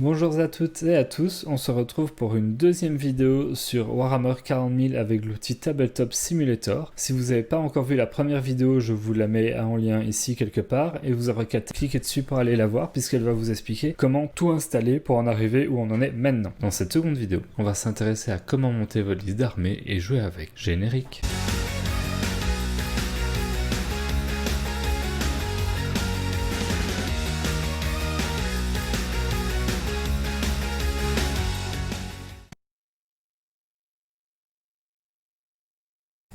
Bonjour à toutes et à tous, on se retrouve pour une deuxième vidéo sur Warhammer 40 000 avec l'outil Tabletop Simulator. Si vous n'avez pas encore vu la première vidéo, je vous la mets en lien ici quelque part et vous aurez qu'à cliquer dessus pour aller la voir puisqu'elle va vous expliquer comment tout installer pour en arriver où on en est maintenant. Dans cette seconde vidéo, on va s'intéresser à comment monter votre liste d'armées et jouer avec. Générique.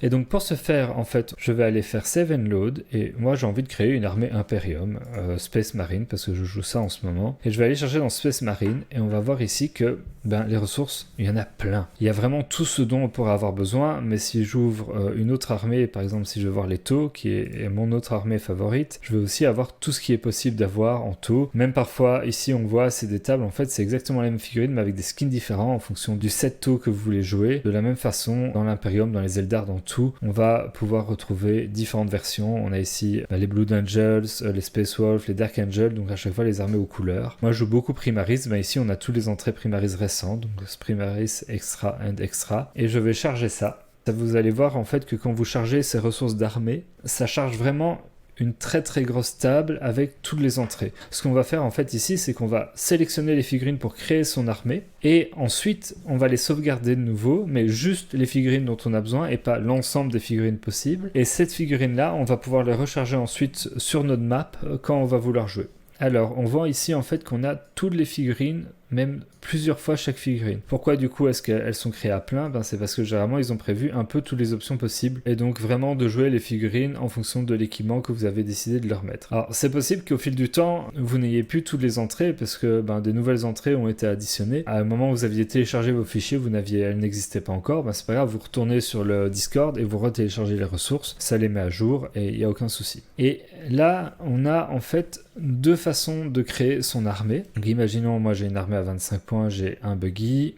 Et donc pour ce faire, en fait, je vais aller faire Save and Load, et moi j'ai envie de créer une armée Imperium, Space Marine, parce que je joue ça en ce moment. Et je vais aller chercher dans Space Marine, et on va voir ici que les ressources, il y en a plein. Il y a vraiment tout ce dont on pourrait avoir besoin, mais si j'ouvre une autre armée, par exemple si je veux voir les taux, qui est mon autre armée favorite, je vais aussi avoir tout ce qui est possible d'avoir en taux. Même parfois, ici on voit, c'est des tables, en fait c'est exactement la même figurine, mais avec des skins différents en fonction du set taux que vous voulez jouer. De la même façon, dans l'Imperium, dans les Eldar, dans tout, on va pouvoir retrouver différentes versions. On a ici les Blood Angels, les Space Wolves, les Dark Angels, donc à chaque fois les armées aux couleurs. Moi je joue beaucoup Primaris, mais ici on a tous les entrées Primaris récentes, donc Primaris Extra and Extra, et je vais charger ça. Vous allez voir en fait que quand vous chargez ces ressources d'armée, ça charge vraiment une très grosse table avec toutes les entrées. Ce qu'on va faire en fait ici, c'est qu'on va sélectionner les figurines pour créer son armée et ensuite on va les sauvegarder de nouveau, mais juste les figurines dont on a besoin et pas l'ensemble des figurines possibles. Et cette figurine là, on va pouvoir les recharger ensuite sur notre map quand on va vouloir jouer. Alors, on voit ici en fait qu'on a toutes les figurines, même plusieurs fois chaque figurine. Pourquoi du coup est-ce qu'elles sont créées à plein? C'est parce que généralement ils ont prévu un peu toutes les options possibles et donc vraiment de jouer les figurines en fonction de l'équipement que vous avez décidé de leur mettre. Alors c'est possible qu'au fil du temps vous n'ayez plus toutes les entrées parce que des nouvelles entrées ont été additionnées. À un moment où vous aviez téléchargé vos fichiers, elles n'existaient pas encore, c'est pas grave, vous retournez sur le Discord et vous retéléchargez les ressources, ça les met à jour et il n'y a aucun souci. Et là on a en fait deux façons de créer son armée. Donc imaginons moi j'ai une armée à 25 points, j'ai un buggy.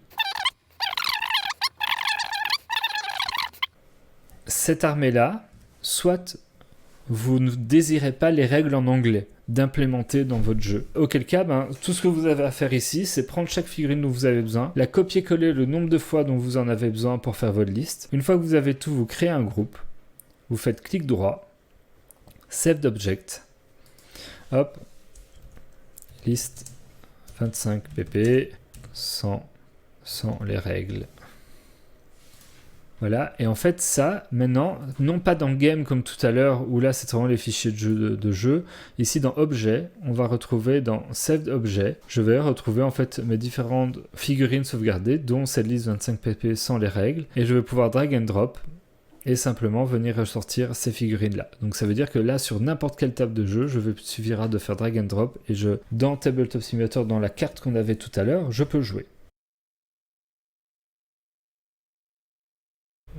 Cette armée-là, soit vous ne désirez pas les règles en anglais d'implémenter dans votre jeu. Auquel cas, tout ce que vous avez à faire ici, c'est prendre chaque figurine dont vous avez besoin, la copier-coller le nombre de fois dont vous en avez besoin pour faire votre liste. Une fois que vous avez tout, vous créez un groupe, vous faites clic droit, Save d'Object, hop, liste 25 pp, sans les règles. Voilà, et en fait ça, maintenant, non pas dans Game comme tout à l'heure, où là c'est vraiment les fichiers de jeu, ici dans Objet, on va retrouver dans Saved Objet, je vais retrouver en fait mes différentes figurines sauvegardées, dont cette liste 25 pp sans les règles, et je vais pouvoir drag and drop, et simplement venir ressortir ces figurines là. Donc ça veut dire que là sur n'importe quelle table de jeu, suffira de faire drag and drop et dans Tabletop Simulator, dans la carte qu'on avait tout à l'heure, je peux jouer.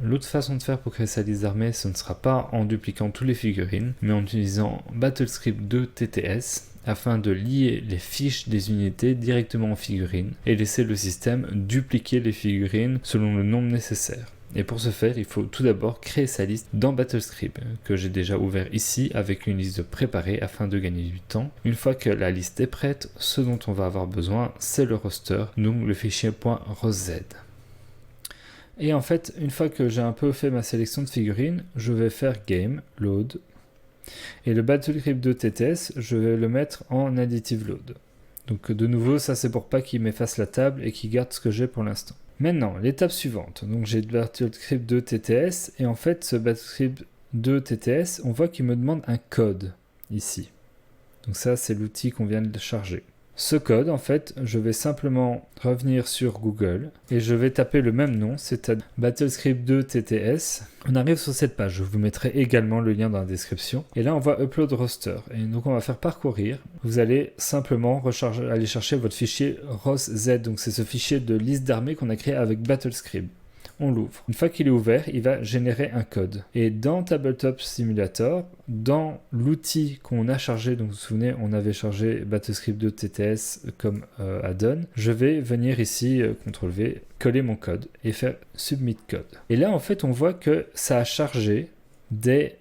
L'autre façon de faire pour créer sa liste d'armées, ce ne sera pas en dupliquant tous les figurines, mais en utilisant BattleScript 2 TTS afin de lier les fiches des unités directement aux figurines et laisser le système dupliquer les figurines selon le nombre nécessaire. Et pour ce faire, il faut tout d'abord créer sa liste dans BattleScript, que j'ai déjà ouvert ici avec une liste préparée afin de gagner du temps. Une fois que la liste est prête, ce dont on va avoir besoin, c'est le roster, donc le fichier .roz. Et en fait, une fois que j'ai un peu fait ma sélection de figurines, je vais faire Game, Load, et le BattleScript 2 TTS, je vais le mettre en Additive Load. Donc de nouveau, ça c'est pour pas qu'il m'efface la table et qu'il garde ce que j'ai pour l'instant. Maintenant, l'étape suivante. Donc j'ai le BattleScript 2 TTS et en fait ce BattleScript 2 TTS, on voit qu'il me demande un code ici. Donc ça c'est l'outil qu'on vient de charger. Ce code, en fait, je vais simplement revenir sur Google et je vais taper le même nom, c'est-à-dire BattleScript 2 TTS. On arrive sur cette page, je vous mettrai également le lien dans la description. Et là, on voit Upload Roster. Et donc, on va faire parcourir. Vous allez simplement aller chercher votre fichier ROS-Z. Donc, c'est ce fichier de liste d'armées qu'on a créé avec BattleScript. On l'ouvre. Une fois qu'il est ouvert, il va générer un code. Et dans Tabletop Simulator, dans l'outil qu'on a chargé, donc vous vous souvenez, on avait chargé BattleScript 2 TTS comme add-on, je vais venir ici, CTRL-V, coller mon code et faire Submit Code. Et là, en fait, on voit que ça a chargé des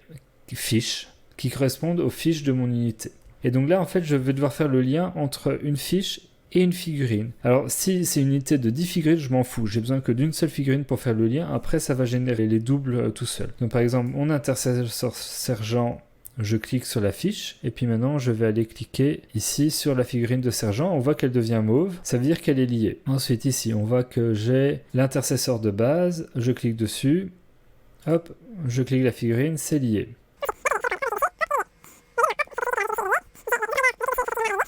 fiches qui correspondent aux fiches de mon unité. Et donc là, en fait, je vais devoir faire le lien entre une fiche et une figurine. Alors si c'est une unité de 10 figurines, je m'en fous, j'ai besoin que d'une seule figurine pour faire le lien, après ça va générer les doubles tout seul. Donc par exemple, mon intercesseur sergent, je clique sur la fiche, et puis maintenant je vais aller cliquer ici sur la figurine de sergent, on voit qu'elle devient mauve, ça veut dire qu'elle est liée. Ensuite ici, on voit que j'ai l'intercesseur de base, je clique dessus, hop, je clique la figurine, c'est lié.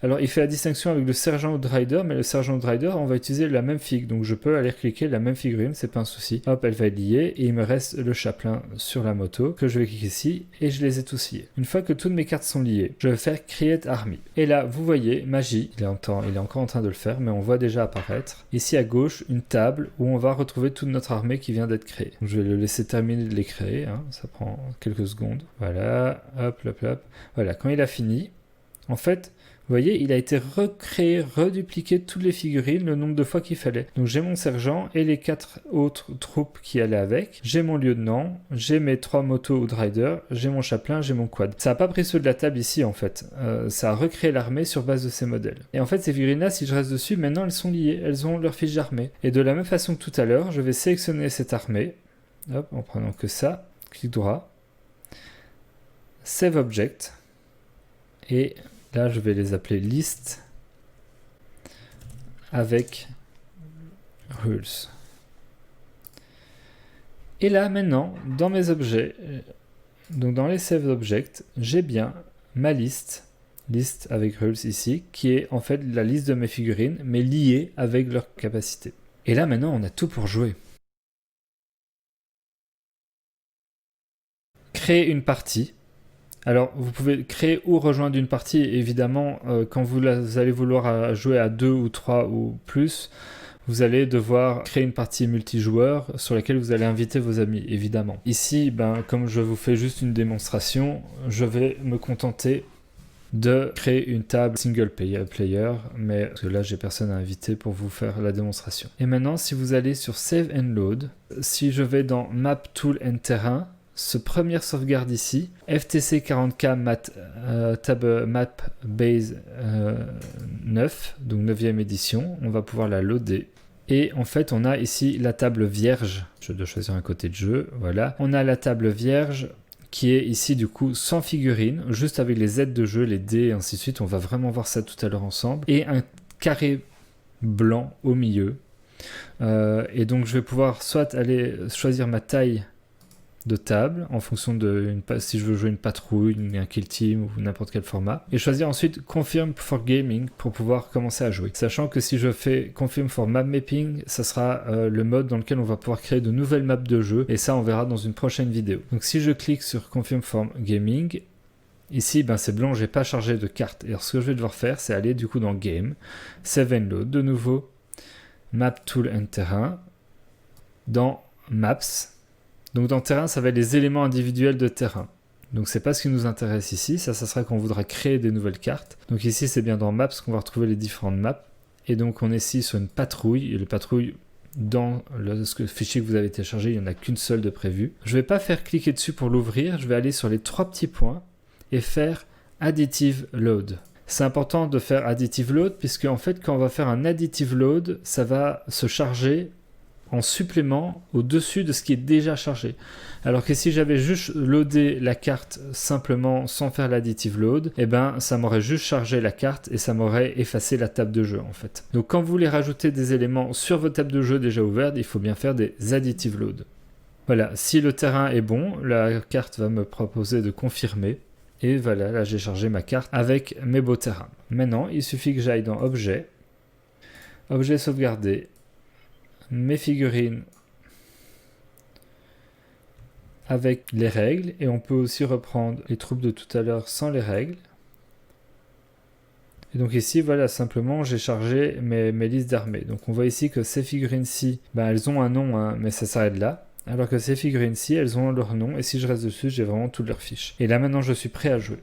Alors il fait la distinction avec le sergent Outrider, mais le sergent Outrider, on va utiliser la même fig, donc je peux aller cliquer la même figurine, c'est pas un souci. Hop, elle va être liée, et il me reste le chaplain sur la moto, que je vais cliquer ici, et je les ai tous liés. Une fois que toutes mes cartes sont liées, je vais faire Create Army. Et là, vous voyez, magie, il est encore en train de le faire, mais on voit déjà apparaître, ici à gauche, une table où on va retrouver toute notre armée qui vient d'être créée. Donc, je vais le laisser terminer de les créer, hein, ça prend quelques secondes. Voilà, hop, hop, hop. Voilà, quand il a fini, en fait, vous voyez, il a été recréé, redupliqué toutes les figurines le nombre de fois qu'il fallait. Donc j'ai mon sergent et les 4 autres troupes qui allaient avec. J'ai mon lieutenant, j'ai mes 3 motos Outrider, j'ai mon chaplain, j'ai mon quad. Ça n'a pas pris ceux de la table ici en fait. Ça a recréé l'armée sur base de ces modèles. Et en fait ces figurines-là, si je reste dessus, maintenant elles sont liées. Elles ont leur fiche d'armée. Et de la même façon que tout à l'heure, je vais sélectionner cette armée. Hop, en prenant que ça. Clic droit. Save Object. Et là, je vais les appeler list avec rules. Et là, maintenant, dans mes objets, donc dans les save objects, j'ai bien ma liste avec rules ici, qui est en fait la liste de mes figurines, mais liée avec leur capacité. Et là, maintenant, on a tout pour jouer. Créer une partie. Alors, vous pouvez créer ou rejoindre une partie, évidemment, quand vous allez vouloir jouer à 2 ou 3 ou plus, vous allez devoir créer une partie multijoueur sur laquelle vous allez inviter vos amis, évidemment. Ici, comme je vous fais juste une démonstration, je vais me contenter de créer une table single player, mais parce que là, j'ai personne à inviter pour vous faire la démonstration. Et maintenant, si vous allez sur Save and Load, si je vais dans Map, Tool and Terrain, ce première sauvegarde ici, FTC 40K Tab Map Base 9, donc 9e édition, on va pouvoir la loader. Et en fait, on a ici la table vierge. Je dois choisir un côté de jeu, voilà. On a la table vierge qui est ici du coup sans figurines, juste avec les aides de jeu, les dés et ainsi de suite. On va vraiment voir ça tout à l'heure ensemble. Et un carré blanc au milieu. Et donc je vais pouvoir soit aller choisir ma taille de table en fonction de si je veux jouer une patrouille, un kill team ou n'importe quel format, et choisir ensuite Confirm for Gaming pour pouvoir commencer à jouer. Sachant que si je fais Confirm for Map Mapping, ça sera le mode dans lequel on va pouvoir créer de nouvelles maps de jeu, et ça on verra dans une prochaine vidéo. Donc si je clique sur Confirm for Gaming, ici c'est blanc, j'ai pas chargé de carte, et alors ce que je vais devoir faire, c'est aller du coup dans Game, Save and Load de nouveau, Map Tool and Terrain, dans Maps. Donc dans terrain, ça va être les éléments individuels de terrain. Donc c'est pas ce qui nous intéresse ici, ça sera qu'on voudra créer des nouvelles cartes. Donc ici c'est bien dans Maps qu'on va retrouver les différentes maps. Et donc on est ici sur une patrouille, et les patrouilles dans le fichier que vous avez téléchargé, il n'y en a qu'une seule de prévue. Je ne vais pas faire cliquer dessus pour l'ouvrir, je vais aller sur les 3 petits points et faire Additive Load. C'est important de faire Additive Load puisque en fait quand on va faire un Additive Load, ça va se charger en supplément au-dessus de ce qui est déjà chargé. Alors que si j'avais juste loadé la carte simplement sans faire l'additive load, ça m'aurait juste chargé la carte et ça m'aurait effacé la table de jeu en fait. Donc quand vous voulez rajouter des éléments sur votre table de jeu déjà ouverte, il faut bien faire des additive load. Voilà, si le terrain est bon, la carte va me proposer de confirmer. Et voilà, là j'ai chargé ma carte avec mes beaux terrains. Maintenant, il suffit que j'aille dans Objet, Objet sauvegardé, mes figurines avec les règles, et on peut aussi reprendre les troupes de tout à l'heure sans les règles. Et donc ici, voilà, simplement j'ai chargé mes listes d'armées. Donc on voit ici que ces figurines-ci, elles ont un nom, hein, mais ça s'arrête là. Alors que ces figurines-ci, elles ont leur nom, et si je reste dessus, j'ai vraiment toutes leurs fiches. Et là maintenant, je suis prêt à jouer.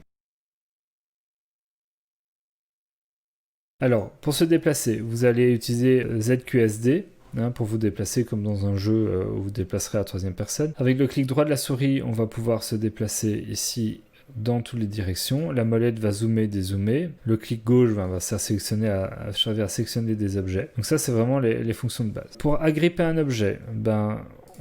Alors, pour se déplacer, vous allez utiliser ZQSD, pour vous déplacer comme dans un jeu où vous déplacerez à 3e personne. Avec le clic droit de la souris, on va pouvoir se déplacer ici dans toutes les directions. La molette va zoomer, dézoomer. Le clic gauche va sélectionner servir à sélectionner des objets. Donc ça, c'est vraiment les fonctions de base. Pour agripper un objet,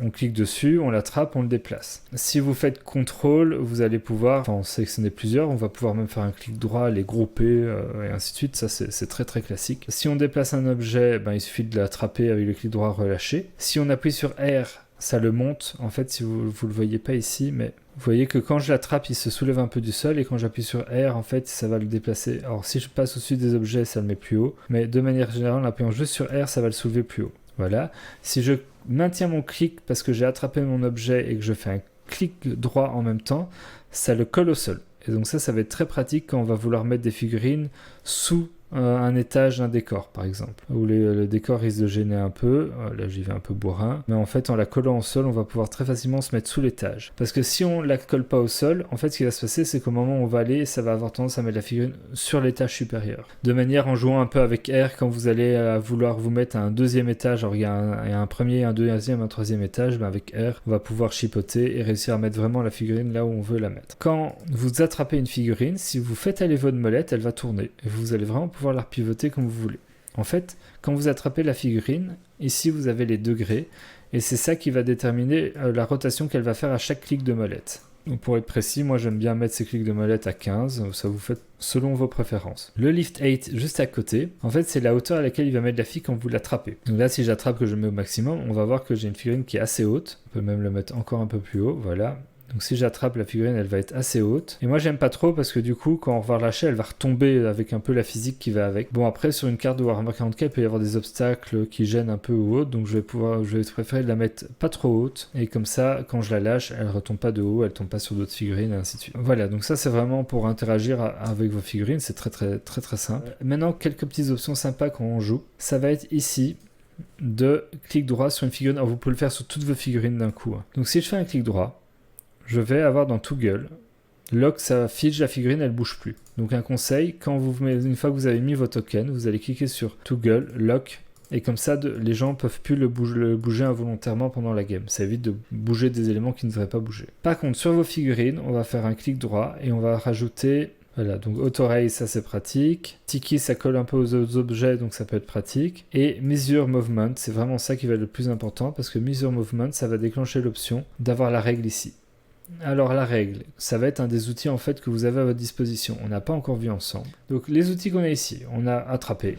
on clique dessus, on l'attrape, on le déplace. Si vous faites CTRL, vous allez pouvoir en sélectionner plusieurs. On va pouvoir même faire un clic droit, les grouper et ainsi de suite. Ça, c'est très très classique. Si on déplace un objet, il suffit de l'attraper avec le clic droit relâché. Si on appuie sur R, ça le monte. En fait, si vous le voyez pas ici, mais vous voyez que quand je l'attrape, il se soulève un peu du sol, et quand j'appuie sur R, en fait, ça va le déplacer. Alors, si je passe au-dessus des objets, ça le met plus haut. Mais de manière générale, en appuyant juste sur R, ça va le soulever plus haut. Voilà. Si je maintiens mon clic parce que j'ai attrapé mon objet et que je fais un clic droit en même temps, ça le colle au sol. Et donc ça va être très pratique quand on va vouloir mettre des figurines sous un étage d'un décor, par exemple, où le décor risque de gêner un peu. Là, j'y vais un peu bourrin. Mais en fait, en la collant au sol, on va pouvoir très facilement se mettre sous l'étage. Parce que si on la colle pas au sol, en fait, ce qui va se passer, c'est qu'au moment où on va aller, ça va avoir tendance à mettre la figurine sur l'étage supérieur. De manière, en jouant un peu avec R, quand vous allez vouloir vous mettre à un deuxième étage, alors il y a un premier, un deuxième, un troisième étage, avec R, on va pouvoir chipoter et réussir à mettre vraiment la figurine là où on veut la mettre. Quand vous attrapez une figurine, si vous faites aller votre molette, elle va tourner. Et vous allez vraiment pouvoir la pivoter comme vous voulez. En fait, quand vous attrapez la figurine, ici vous avez les degrés, et c'est ça qui va déterminer la rotation qu'elle va faire à chaque clic de molette. Donc pour être précis, moi j'aime bien mettre ces clics de molette à 15, ça vous fait selon vos préférences. Le Lift 8 juste à côté, en fait c'est la hauteur à laquelle il va mettre la fille quand vous l'attrapez. Donc là si j'attrape que je mets au maximum, on va voir que j'ai une figurine qui est assez haute, on peut même le mettre encore un peu plus haut, voilà. Donc si j'attrape la figurine, elle va être assez haute. Et moi j'aime pas trop parce que du coup quand on va relâcher, elle va retomber avec un peu la physique qui va avec. Bon après sur une carte de Warhammer 40k, il peut y avoir des obstacles qui gênent un peu ou autre, donc je vais préférer de la mettre pas trop haute. Et comme ça, quand je la lâche, elle retombe pas de haut, elle tombe pas sur d'autres figurines et ainsi de suite. Voilà, donc ça c'est vraiment pour interagir avec vos figurines, c'est très très très très simple. Maintenant quelques petites options sympas quand on joue. Ça va être ici de clic droit sur une figurine. Alors vous pouvez le faire sur toutes vos figurines d'un coup. Donc si je fais un clic droit, je vais avoir dans Toggle, lock, ça fige la figurine, elle bouge plus. Donc un conseil, une fois que vous avez mis vos tokens, vous allez cliquer sur Toggle, lock, et comme ça, les gens peuvent plus le bouger involontairement pendant la game. Ça évite de bouger des éléments qui ne devraient pas bouger. Par contre, sur vos figurines, on va faire un clic droit et on va rajouter... Voilà, donc Auto-Ray, ça c'est pratique. Tiki, ça colle un peu aux objets, donc ça peut être pratique. Et Measure Movement, c'est vraiment ça qui va être le plus important, parce que Measure Movement, ça va déclencher l'option d'avoir la règle ici. Alors la règle, ça va être un des outils en fait que vous avez à votre disposition. On n'a pas encore vu ensemble. Donc les outils qu'on a ici, on a attrapé,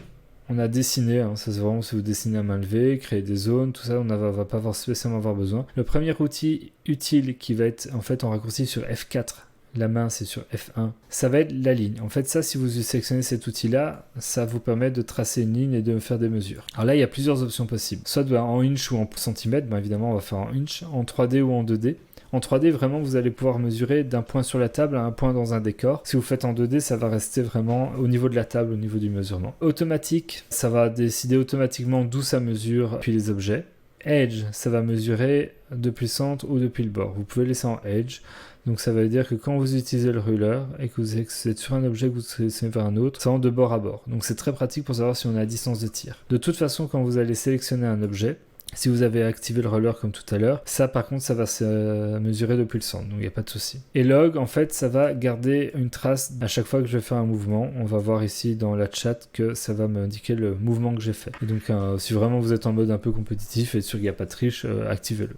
on a dessiné, ça c'est vraiment si vous dessinez à main levée, créer des zones, tout ça, on va pas spécialement avoir besoin. Le premier outil utile qui va être en fait en raccourci sur F4, la main c'est sur F1, ça va être la ligne. En fait ça, si vous sélectionnez cet outil là, ça vous permet de tracer une ligne et de faire des mesures. Alors là il y a plusieurs options possibles, soit en inch ou en centimètres, évidemment on va faire en inch, en 3D ou en 2D. En 3D, vraiment, vous allez pouvoir mesurer d'un point sur la table à un point dans un décor. Si vous faites en 2D, ça va rester vraiment au niveau de la table, au niveau du mesurement. Automatique, ça va décider automatiquement d'où ça mesure, puis les objets. Edge, ça va mesurer depuis le centre ou depuis le bord. Vous pouvez laisser en Edge. Donc ça veut dire que quand vous utilisez le ruler et que vous êtes sur un objet que vous sélectionnez vers un autre, ça va de bord à bord. Donc c'est très pratique pour savoir si on est à distance de tir. De toute façon, quand vous allez sélectionner un objet, si vous avez activé le roller comme tout à l'heure, ça par contre ça va se mesurer depuis le centre, donc il n'y a pas de souci. Et log, en fait ça va garder une trace à chaque fois que je vais faire un mouvement. On va voir ici dans la chat que ça va m'indiquer le mouvement que j'ai fait. Et donc si vraiment vous êtes en mode un peu compétitif et sûr qu'il n'y a pas de triche, activez-le.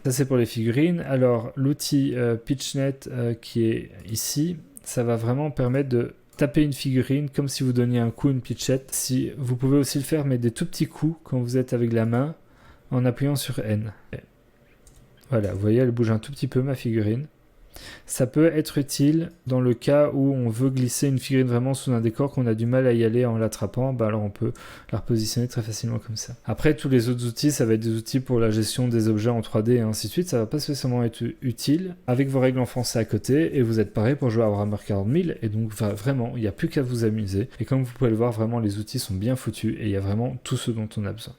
Ça c'est pour les figurines. Alors l'outil PitchNet qui est ici, ça va vraiment permettre de taper une figurine comme si vous donniez un coup à une pitchette. Si, vous pouvez aussi le faire mais des tout petits coups quand vous êtes avec la main, en appuyant sur N. Voilà, vous voyez, elle bouge un tout petit peu, ma figurine. Ça peut être utile dans le cas où on veut glisser une figurine vraiment sous un décor, qu'on a du mal à y aller en l'attrapant, alors on peut la repositionner très facilement comme ça. Après, tous les autres outils, ça va être des outils pour la gestion des objets en 3D et ainsi de suite. Ça va pas spécialement être utile avec vos règles en français à côté, et vous êtes paré pour jouer à Warhammer 40 000, et donc vraiment, il n'y a plus qu'à vous amuser. Et comme vous pouvez le voir, vraiment, les outils sont bien foutus, et il y a vraiment tout ce dont on a besoin.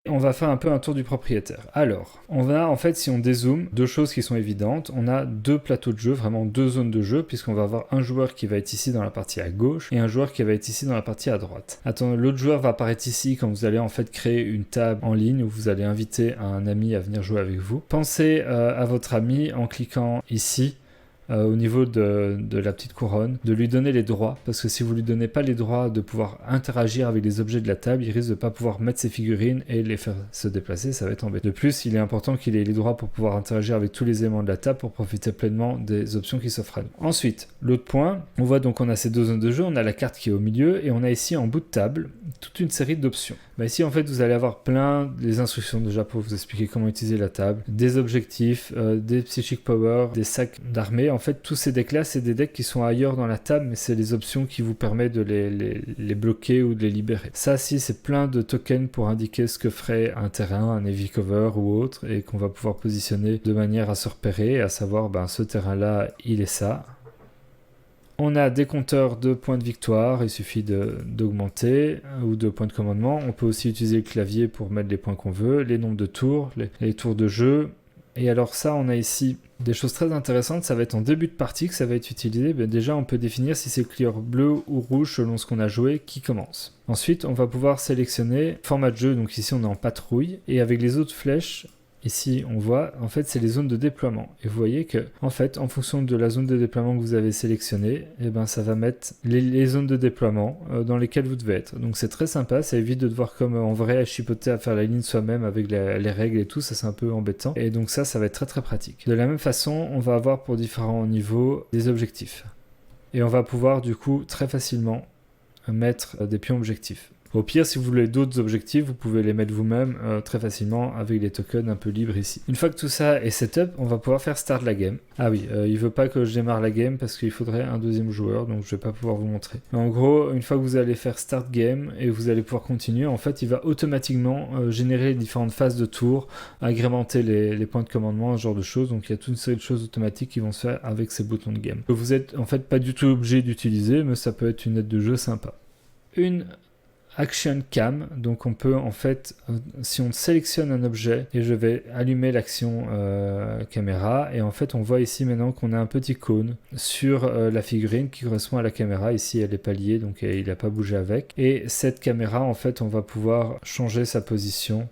On va faire un peu un tour du propriétaire. Alors, on a en fait, si on dézoome, deux choses qui sont évidentes. On a deux plateaux de jeu, vraiment deux zones de jeu, puisqu'on va avoir un joueur qui va être ici dans la partie à gauche et un joueur qui va être ici dans la partie à droite. Attends, l'autre joueur va apparaître ici quand vous allez en fait créer une table en ligne où vous allez inviter un ami à venir jouer avec vous. Pensez à votre ami en cliquant ici. Au niveau de la petite couronne, de lui donner les droits, parce que si vous lui donnez pas les droits de pouvoir interagir avec les objets de la table, il risque de pas pouvoir mettre ses figurines et les faire se déplacer, ça va être embêtant. De plus, il est important qu'il ait les droits pour pouvoir interagir avec tous les éléments de la table pour profiter pleinement des options qui s'offrent à nous. Ensuite, l'autre point, on voit donc on a ces deux zones de jeu, on a la carte qui est au milieu et on a ici en bout de table toute une série d'options. Ici en fait vous allez avoir plein des instructions déjà pour vous expliquer comment utiliser la table, des objectifs, des psychic power, des sacs d'armée. En fait tous ces decks là c'est des decks qui sont ailleurs dans la table mais c'est les options qui vous permettent de les bloquer ou de les libérer. Ça si c'est plein de tokens pour indiquer ce que ferait un terrain, un heavy cover ou autre et qu'on va pouvoir positionner de manière à se repérer, à savoir ce terrain là il est ça. On a des compteurs de points de victoire, il suffit d'augmenter, ou de points de commandement. On peut aussi utiliser le clavier pour mettre les points qu'on veut, les nombres de tours, les tours de jeu. Et alors ça, on a ici des choses très intéressantes, ça va être en début de partie que ça va être utilisé. Déjà, on peut définir si c'est couleur bleu ou rouge selon ce qu'on a joué qui commence. Ensuite, on va pouvoir sélectionner format de jeu, donc ici on est en patrouille, et avec les autres flèches, ici, on voit, en fait, c'est les zones de déploiement. Et vous voyez que, en fait, en fonction de la zone de déploiement que vous avez sélectionnée, ça va mettre les zones de déploiement dans lesquelles vous devez être. Donc, c'est très sympa. Ça évite de devoir, comme en vrai, chipoter à faire la ligne soi-même avec les règles et tout. Ça, c'est un peu embêtant. Et donc, ça va être très, très pratique. De la même façon, on va avoir pour différents niveaux des objectifs. Et on va pouvoir, du coup, très facilement mettre des pions objectifs. Au pire, si vous voulez d'autres objectifs, vous pouvez les mettre vous-même très facilement avec les tokens un peu libres ici. Une fois que tout ça est setup, on va pouvoir faire start la game. Ah oui, il veut pas que je démarre la game parce qu'il faudrait un deuxième joueur, donc je vais pas pouvoir vous montrer. Mais en gros, une fois que vous allez faire start game et vous allez pouvoir continuer, en fait, il va automatiquement générer différentes phases de tour, agrémenter les points de commandement, ce genre de choses. Donc il y a toute une série de choses automatiques qui vont se faire avec ces boutons de game. Vous êtes en fait pas du tout obligé d'utiliser, mais ça peut être une aide de jeu sympa. Une Action Cam, donc on peut en fait, si on sélectionne un objet et je vais allumer l'action caméra et en fait on voit ici maintenant qu'on a un petit cône sur la figurine qui correspond à la caméra. Ici elle est pas liée donc il n'a pas bougé avec et cette caméra en fait on va pouvoir changer sa position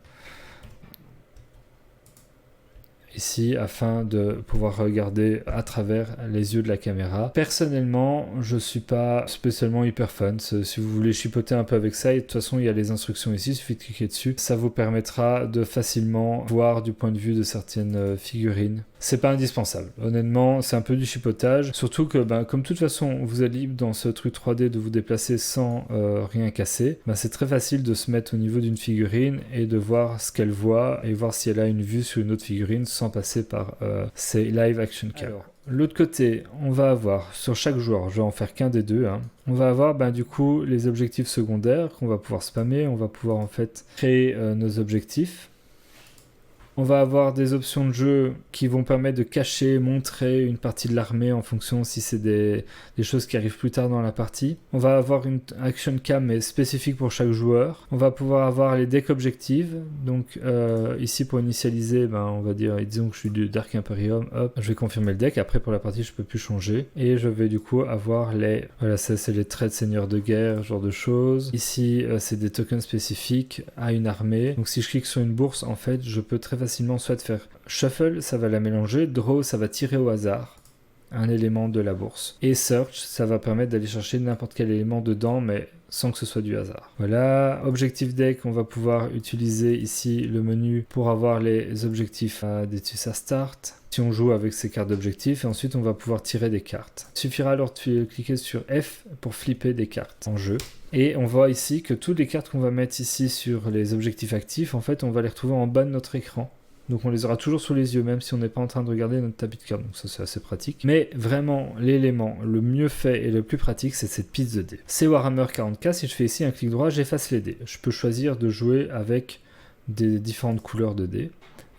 ici afin de pouvoir regarder à travers les yeux de la caméra. Personnellement, je suis pas spécialement hyper fan. Si vous voulez chipoter un peu avec ça, et de toute façon, il y a les instructions ici, il suffit de cliquer dessus. Ça vous permettra de facilement voir du point de vue de certaines figurines. C'est pas indispensable. Honnêtement, c'est un peu du chipotage. Surtout que, comme de toute façon, vous êtes libre dans ce truc 3D de vous déplacer sans rien casser, c'est très facile de se mettre au niveau d'une figurine et de voir ce qu'elle voit et voir si elle a une vue sur une autre figurine sans passer par ces live action cam. L'autre côté, on va avoir sur chaque joueur, je vais en faire qu'un des deux, on va avoir du coup les objectifs secondaires qu'on va pouvoir spammer, on va pouvoir en fait créer nos objectifs. On va avoir des options de jeu qui vont permettre de cacher, montrer une partie de l'armée en fonction si c'est des choses qui arrivent plus tard dans la partie. On va avoir une action cam mais spécifique pour chaque joueur. On va pouvoir avoir les decks objectifs. Donc ici pour initialiser, on va dire, disons que je suis du Dark Imperium, hop, je vais confirmer le deck. Après pour la partie je peux plus changer. Et je vais du coup avoir voilà, ça c'est les traits de seigneur de guerre, ce genre de choses. Ici c'est des tokens spécifiques à une armée. Donc si je clique sur une bourse, en fait je peux très facilement soit faire shuffle, ça va la mélanger, draw, ça va tirer au hasard un élément de la bourse, et search, ça va permettre d'aller chercher n'importe quel élément dedans, mais sans que ce soit du hasard. Voilà, objectif deck, on va pouvoir utiliser ici le menu pour avoir les objectifs des à start. Si on joue avec ces cartes d'objectifs, et ensuite on va pouvoir tirer des cartes. Il suffira alors de cliquer sur F pour flipper des cartes en jeu. Et on voit ici que toutes les cartes qu'on va mettre ici sur les objectifs actifs, en fait on va les retrouver en bas de notre écran. Donc on les aura toujours sous les yeux, même si on n'est pas en train de regarder notre tapis de cartes. Donc ça c'est assez pratique. Mais vraiment, l'élément le mieux fait et le plus pratique, c'est cette piste de dés. C'est Warhammer 40K, si je fais ici un clic droit, j'efface les dés. Je peux choisir de jouer avec des différentes couleurs de dés.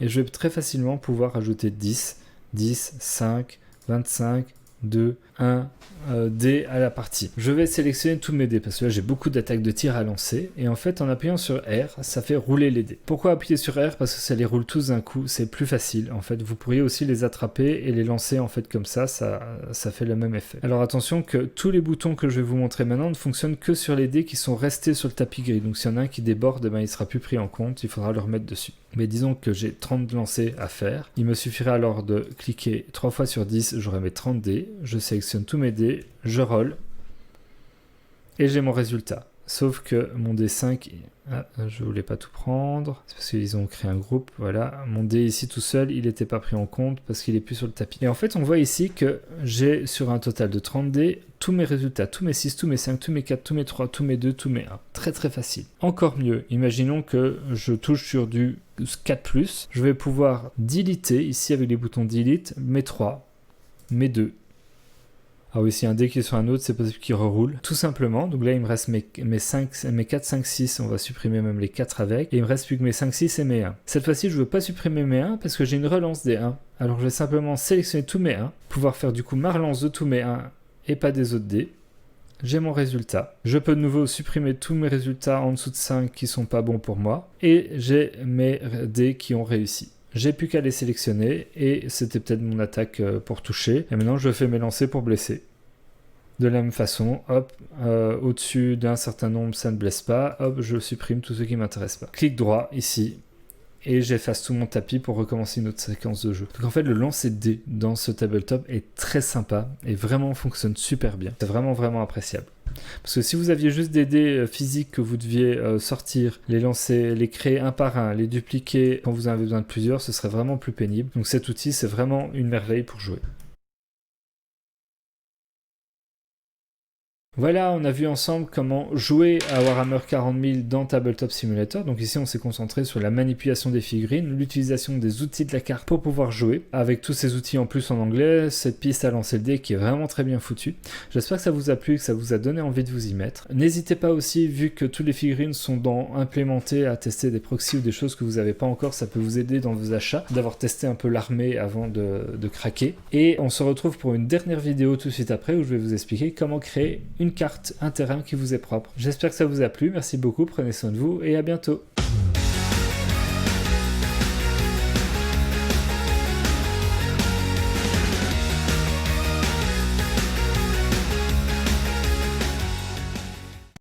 Et je vais très facilement pouvoir ajouter 10, 10, 5, 25, 2, 1, dés à la partie. Je vais sélectionner tous mes dés parce que là j'ai beaucoup d'attaques de tir à lancer et en fait en appuyant sur R ça fait rouler les dés. Pourquoi appuyer sur R? Parce que ça les roule tous d'un coup, c'est plus facile en fait. Vous pourriez aussi les attraper et les lancer en fait comme ça fait le même effet. Alors attention que tous les boutons que je vais vous montrer maintenant ne fonctionnent que sur les dés qui sont restés sur le tapis gris. Donc s'il y en a un qui déborde, ben, il sera plus pris en compte, il faudra le remettre dessus. Mais disons que j'ai 30 lancers à faire. Il me suffirait alors de cliquer 3 fois sur 10, j'aurai mes 30 dés. Je sélectionne tous mes dés, je roll et j'ai mon résultat. Sauf que mon D5, je voulais pas tout prendre, c'est parce qu'ils ont créé un groupe, voilà. Mon dé ici tout seul, il n'était pas pris en compte parce qu'il est plus sur le tapis. Et en fait, on voit ici que j'ai sur un total de 30 dés, tous mes résultats, tous mes 6, tous mes 5, tous mes 4, tous mes 3, tous mes 2, tous mes 1. Très très facile. Encore mieux, imaginons que je touche sur du 4+, je vais pouvoir deleter, ici avec les boutons delete, mes 3, mes 2, ah oui, s'il y a un dé qui est sur un autre, c'est possible qu'il reroule. Tout simplement, donc là il me reste mes 4, 5, 6, on va supprimer même les 4 avec, et il me reste plus que mes 5, 6 et mes 1. Cette fois-ci, je ne veux pas supprimer mes 1 parce que j'ai une relance des 1. Alors je vais simplement sélectionner tous mes 1, pouvoir faire du coup ma relance de tous mes 1 et pas des autres dés. J'ai mon résultat. Je peux de nouveau supprimer tous mes résultats en dessous de 5 qui sont pas bons pour moi, et j'ai mes dés qui ont réussi. J'ai plus qu'à les sélectionner et c'était peut-être mon attaque pour toucher. Et maintenant je fais mes lancers pour blesser. De la même façon, hop, au-dessus d'un certain nombre ça ne blesse pas, hop, je supprime tous ceux qui ne m'intéressent pas. Clic droit ici et j'efface tout mon tapis pour recommencer une autre séquence de jeu. Donc en fait le lancer de dés dans ce tabletop est très sympa et vraiment fonctionne super bien. C'est vraiment vraiment appréciable. Parce que si vous aviez juste des dés physiques que vous deviez sortir, les lancer, les créer un par un, les dupliquer quand vous en avez besoin de plusieurs, ce serait vraiment plus pénible. Donc cet outil, c'est vraiment une merveille pour jouer. Voilà, on a vu ensemble comment jouer à Warhammer 40 000 dans Tabletop Simulator. Donc ici, on s'est concentré sur la manipulation des figurines, l'utilisation des outils de la carte pour pouvoir jouer. Avec tous ces outils en plus en anglais, cette piste à lancer le dé qui est vraiment très bien foutue. J'espère que ça vous a plu, que ça vous a donné envie de vous y mettre. N'hésitez pas aussi, vu que toutes les figurines sont implémentées, à tester des proxys ou des choses que vous n'avez pas encore. Ça peut vous aider dans vos achats, d'avoir testé un peu l'armée avant de craquer. Et on se retrouve pour une dernière vidéo tout de suite après où je vais vous expliquer comment créer une carte, un terrain qui vous est propre. J'espère que ça vous a plu, merci beaucoup, prenez soin de vous et à bientôt.